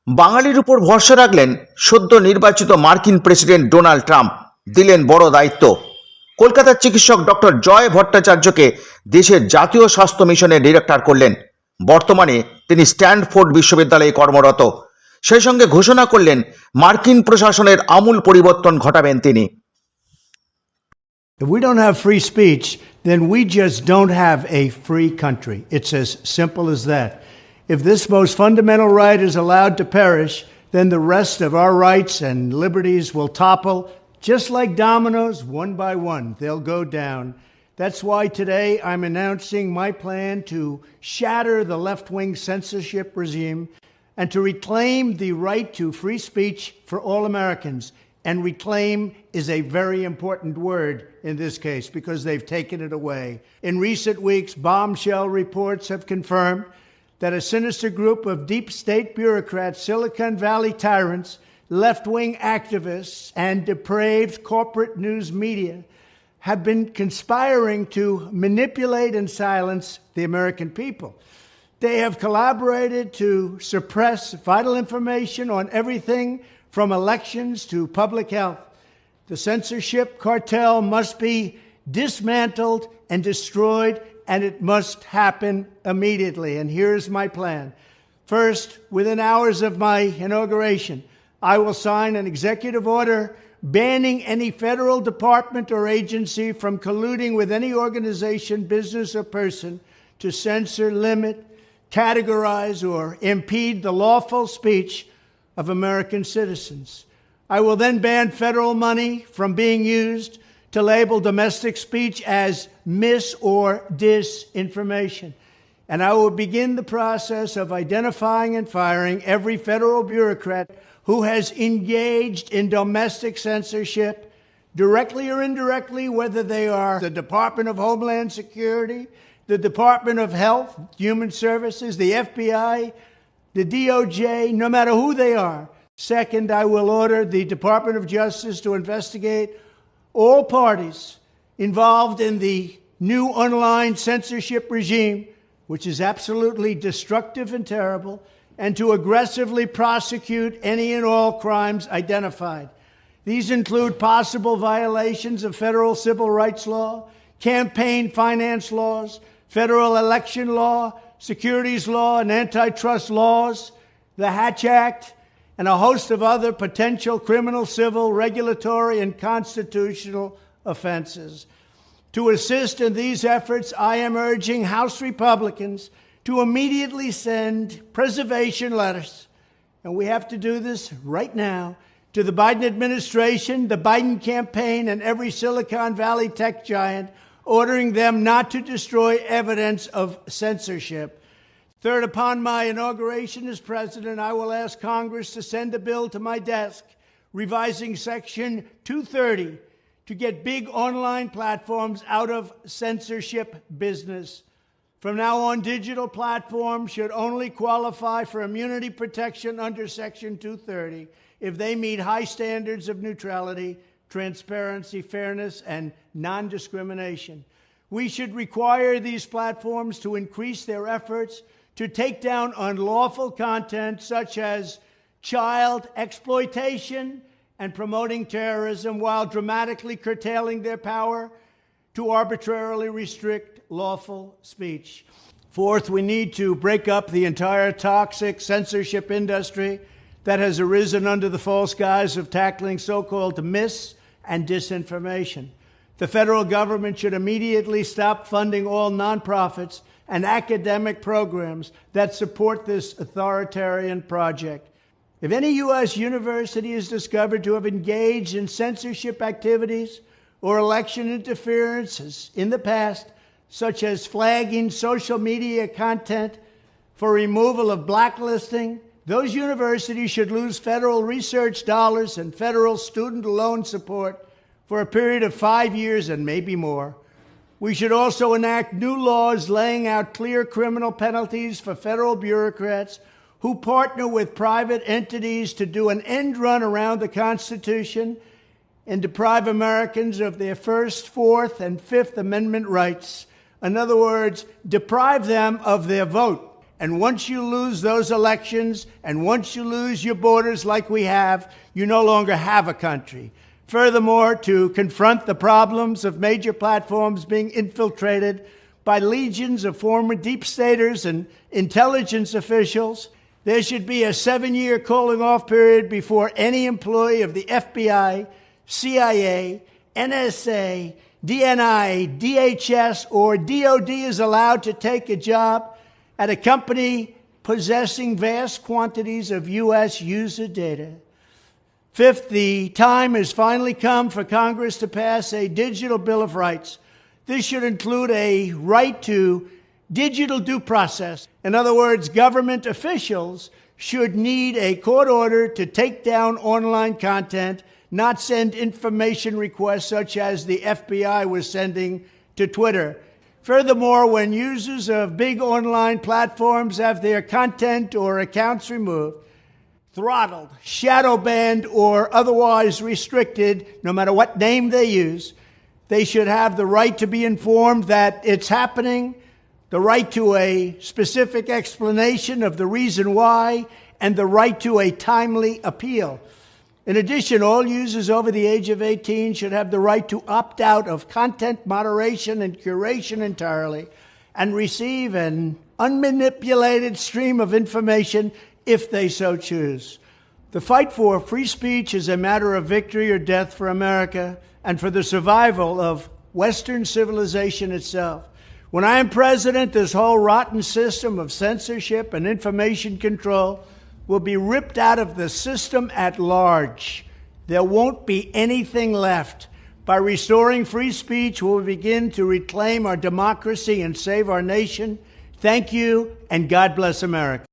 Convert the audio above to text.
বাঙালির উপর ভরসা রাখলেন সদ্য নির্বাচিত মার্কিন প্রেসিডেন্ট ডোনাল্ড ট্রাম্প, দিলেন বড় দায়িত্ব। কলকাতার চিকিৎসক ডক্টর জয় ভট্টাচার্যকে দেশের জাতীয় স্বাস্থ্য মিশনের ডিরেক্টর করলেন। বর্তমানে তিনি স্ট্যানফোর্ড বিশ্ববিদ্যালয়ে কর্মরত। সেই সঙ্গে ঘোষণা করলেন মার্কিন প্রশাসনের আমূল পরিবর্তন ঘটাবেন তিনি। If we don't have free speech, then we just don't have a free country. It's as simple as that. If this most fundamental right is allowed to perish, then the rest of our rights and liberties will topple, just like dominoes, one by one. They'll go down. That's why today I'm announcing my plan to shatter the left-wing censorship regime and to reclaim the right to free speech for all Americans. And reclaim is a very important word in this case because they've taken it away. In recent weeks, bombshell reports have confirmed that a sinister group of deep state bureaucrats, Silicon Valley tyrants, left-wing activists, and depraved corporate news media have been conspiring to manipulate and silence the American people. They have collaborated to suppress vital information on everything from elections to public health. The censorship cartel must be dismantled and destroyed, and it must happen immediately. And here's my plan. First, within hours of my inauguration, I will sign an executive order banning any federal department or agency from colluding with any organization, business, or person to censor, limit, categorize, or impede the lawful speech of American citizens. I will then ban federal money from being used to label domestic speech as mis or disinformation. And I will begin the process of identifying and firing every federal bureaucrat who has engaged in domestic censorship, directly or indirectly, whether they are the Department of Homeland Security, the Department of Health, Human Services, the FBI, the DOJ, no matter who they are. Second, I will order the Department of Justice to investigate all parties involved in the new online censorship regime, which is absolutely destructive and terrible, and to aggressively prosecute any and all crimes identified. These include possible violations of federal civil rights law, campaign finance laws, federal election law, securities law, and antitrust laws, the Hatch Act, and a host of other potential criminal, civil, regulatory, and constitutional offenses. To assist in these efforts, I am urging House Republicans to immediately send preservation letters, and we have to do this right now, to the Biden administration, the Biden campaign, and every Silicon Valley tech giant, ordering them not to destroy evidence of censorship. Third, upon my inauguration as president, I will ask Congress to send a bill to my desk revising Section 230 to get big online platforms out of censorship business. From now on, digital platforms should only qualify for immunity protection under Section 230 if they meet high standards of neutrality, transparency, fairness, and non-discrimination. We should require these platforms to increase their efforts to take down unlawful content such as child exploitation and promoting terrorism while dramatically curtailing their power to arbitrarily restrict lawful speech. Fourth, we need to break up the entire toxic censorship industry that has arisen under the false guise of tackling so-called mis- and disinformation. The federal government should immediately stop funding all nonprofits and academic programs that support this authoritarian project. If any U.S. university is discovered to have engaged in censorship activities or election interferences in the past, such as flagging social media content for removal of blacklisting, those universities should lose federal research dollars and federal student loan support for a period of 5 years and maybe more. We should also enact new laws laying out clear criminal penalties for federal bureaucrats who partner with private entities to do an end run around the Constitution and deprive Americans of their First, Fourth, and Fifth Amendment rights. In other words, deprive them of their vote. And once you lose those elections, and once you lose your borders like we have, you no longer have a country. Furthermore, to confront the problems of major platforms being infiltrated by legions of former deep staters and intelligence officials, there should be a 7-year cooling off period before any employee of the FBI, CIA, NSA, DNI, DHS, or DOD is allowed to take a job at a company possessing vast quantities of U.S. user data. Fifth, the time has finally come for Congress to pass a digital Bill of Rights. This should include a right to digital due process. In other words, government officials should need a court order to take down online content, not send information requests such as the FBI was sending to Twitter. Furthermore, when users of big online platforms have their content or accounts removed, throttled, shadow banned, or otherwise restricted, no matter what name they use, they should have the right to be informed that it's happening, the right to a specific explanation of the reason why, and the right to a timely appeal. In addition, all users over the age of 18 should have the right to opt out of content moderation and curation entirely and receive an unmanipulated stream of information if they so choose. The fight for free speech is a matter of victory or death for America and for the survival of Western civilization itself. When I am president, this whole rotten system of censorship and information control will be ripped out of the system at large. There won't be anything left. By restoring free speech, we'll begin to reclaim our democracy and save our nation. Thank you, and God bless America.